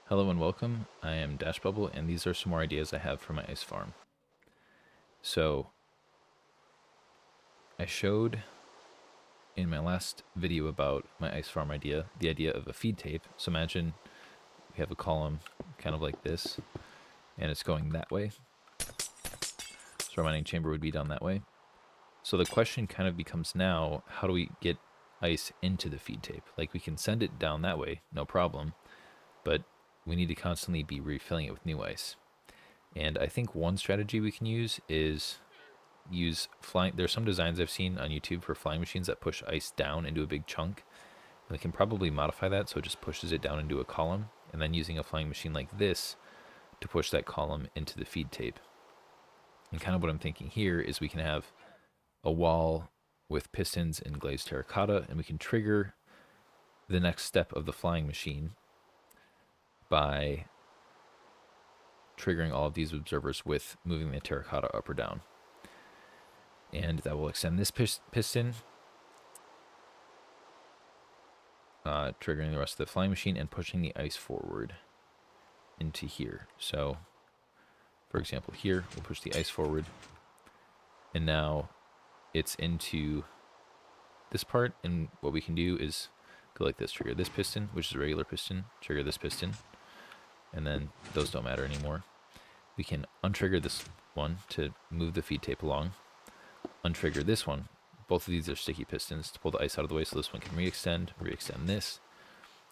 Hello and welcome. I am Dash Bubble, and these are some more ideas I have for my ice farm. So, I showed in my last video about my ice farm idea, the idea of a feed tape. So imagine we have a column kind of like this, and it's going that way. So our mining chamber would be down that way. So the question kind of becomes now, how do we get ice into the feed tape? Like we can send it down that way, no problem, but we need to constantly be refilling it with new ice. And I think one strategy we can use is use flying. There's some designs I've seen on YouTube for flying machines that push ice down into a big chunk. We can probably modify that so it just pushes it down into a column, and then using a flying machine like this to push that column into the feed tape. And kind of what I'm thinking here is we can have a wall with pistons and glazed terracotta, and we can trigger the next step of the flying machine by triggering all of these observers with moving the terracotta up or down. And that will extend this piston, triggering the rest of the flying machine and pushing the ice forward into here. So, for example, here we'll push the ice forward, and now it's into this part. And what we can do is go like this: trigger this piston, which is a regular piston, trigger this piston, and then those don't matter anymore. We can untrigger this one to move the feed tape along, untrigger this one. Both of these are sticky pistons to pull the ice out of the way, so this one can re-extend this,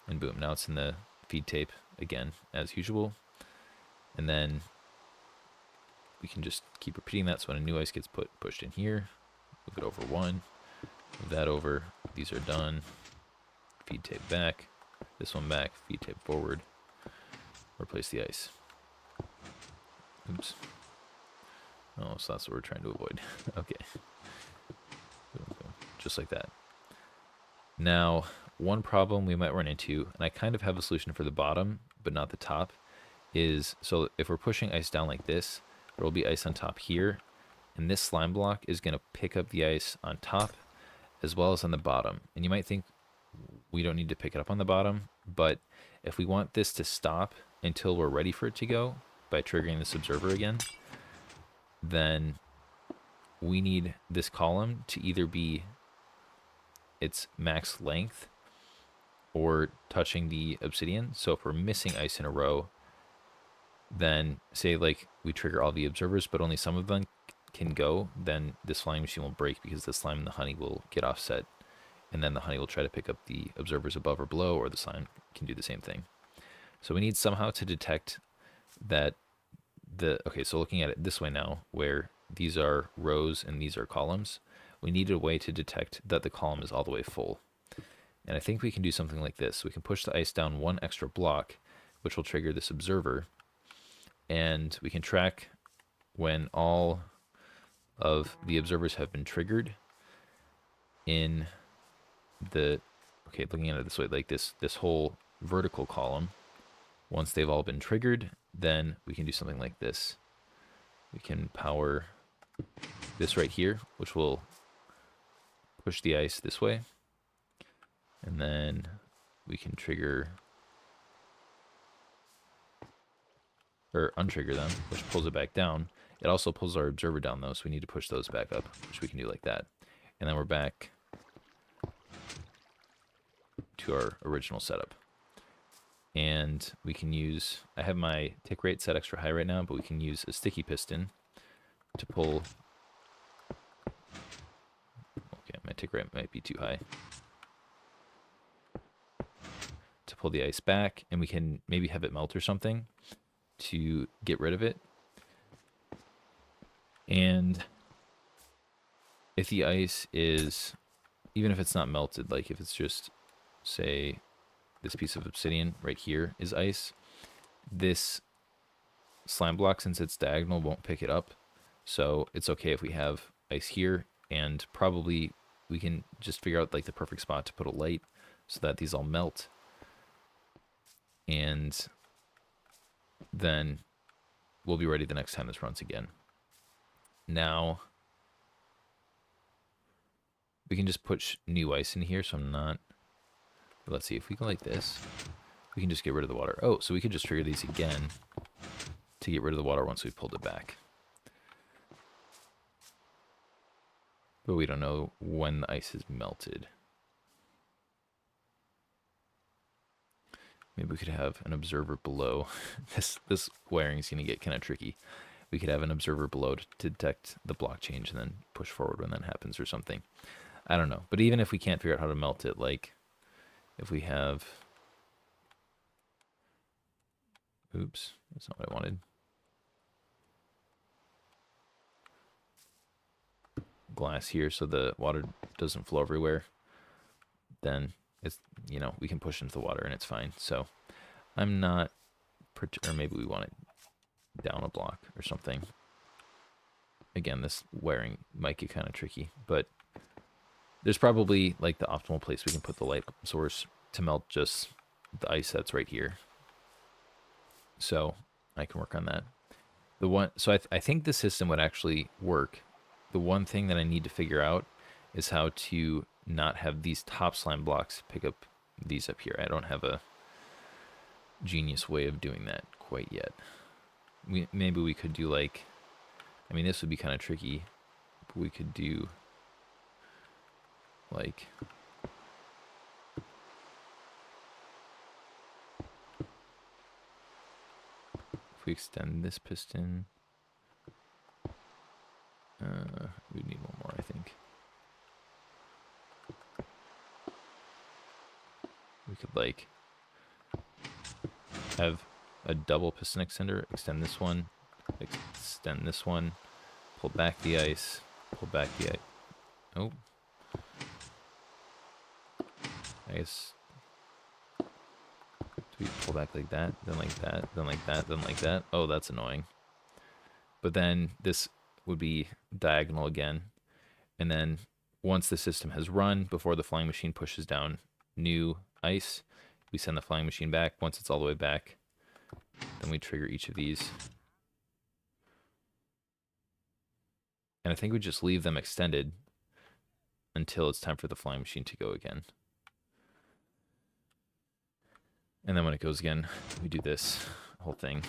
and boom, now it's in the feed tape again, as usual. And then we can just keep repeating that, so when a new ice gets pushed in here, move it over one, move that over, these are done, feed tape back, this one back, feed tape forward, replace the ice. Oops. Oh, so that's what we're trying to avoid. Okay. Just like that. Now, one problem we might run into, and I kind of have a solution for the bottom, but not the top, is so if we're pushing ice down like this, there will be ice on top here, and this slime block is going to pick up the ice on top as well as on the bottom. And you might think we don't need to pick it up on the bottom, but if we want this to stop until we're ready for it to go by triggering this observer again, then we need this column to either be its max length or touching the obsidian. So if we're missing ice in a row, then say like we trigger all the observers, but only some of them can go, then this flying machine will break because the slime and the honey will get offset. And then the honey will try to pick up the observers above or below, or the slime can do the same thing. So we need somehow to detect that okay, so looking at it this way now, where these are rows and these are columns, we need a way to detect that the column is all the way full. And I think we can do something like this. We can push the ice down one extra block, which will trigger this observer, and we can track when all of the observers have been triggered in the, okay, looking at it this way, like this whole vertical column. Once they've all been triggered, then we can do something like this. We can power this right here, which will push the ice this way. And then we can trigger or untrigger them, which pulls it back down. It also pulls our observer down though, so we need to push those back up, which we can do like that. And then we're back to our original setup. And we can use, I have my tick rate set extra high right now, but we can use a sticky piston to pull. Okay, my tick rate might be too high. To pull the ice back, and we can maybe have it melt or something to get rid of it. And if the ice is, even if it's not melted, like if it's just, say, this piece of obsidian right here is ice, this slime block, since it's diagonal, won't pick it up. So it's okay if we have ice here, and probably we can just figure out like the perfect spot to put a light so that these all melt. And then we'll be ready the next time this runs again. Now we can just push new ice in here, so I'm not, let's see if we go like this. we can just get rid of the water. Oh, so we could just trigger these again to get rid of the water once we've pulled it back. But we don't know when the ice is melted. Maybe we could have an observer below. This wiring is going to get kind of tricky. We could have an observer below to detect the block change and then push forward when that happens or something. I don't know. But even if we can't figure out how to melt it, like if we have... Oops, that's not what I wanted. Glass here so the water doesn't flow everywhere. Then it's, you know, we can push into the water and it's fine. So I'm not, or maybe we want it down a block or something. Again, this wiring might get kind of tricky, but there's probably like the optimal place we can put the light source to melt just the ice that's right here. So I can work on that. The one, so I think the system would actually work. The one thing that I need to figure out is how to not have these top slime blocks pick up these up here. I don't have a genius way of doing that quite yet. Maybe we could do like, I mean, this would be kind of tricky. But we could do like, if we extend this piston, we need one more, I think. We could like have a double piston extender, extend this one, extend this one, pull back the ice, pull back the ice. Oh. I guess, do we pull back like that, then like that, then like that, then like that? Oh, that's annoying. But then this would be diagonal again. And then once the system has run, before the flying machine pushes down new ice, we send the flying machine back. Once it's all the way back, then we trigger each of these. And I think we just leave them extended until it's time for the flying machine to go again. And then when it goes again, we do this whole thing.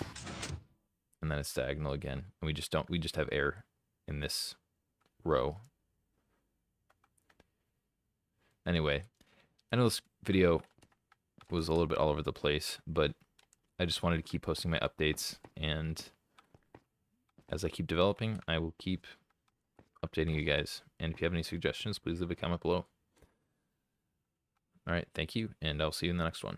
And then it's diagonal again. And we just have air in this row. Anyway, I know this video was a little bit all over the place, but I just wanted to keep posting my updates. And as I keep developing, I will keep updating you guys. And if you have any suggestions, please leave a comment below. All right, thank you, and I'll see you in the next one.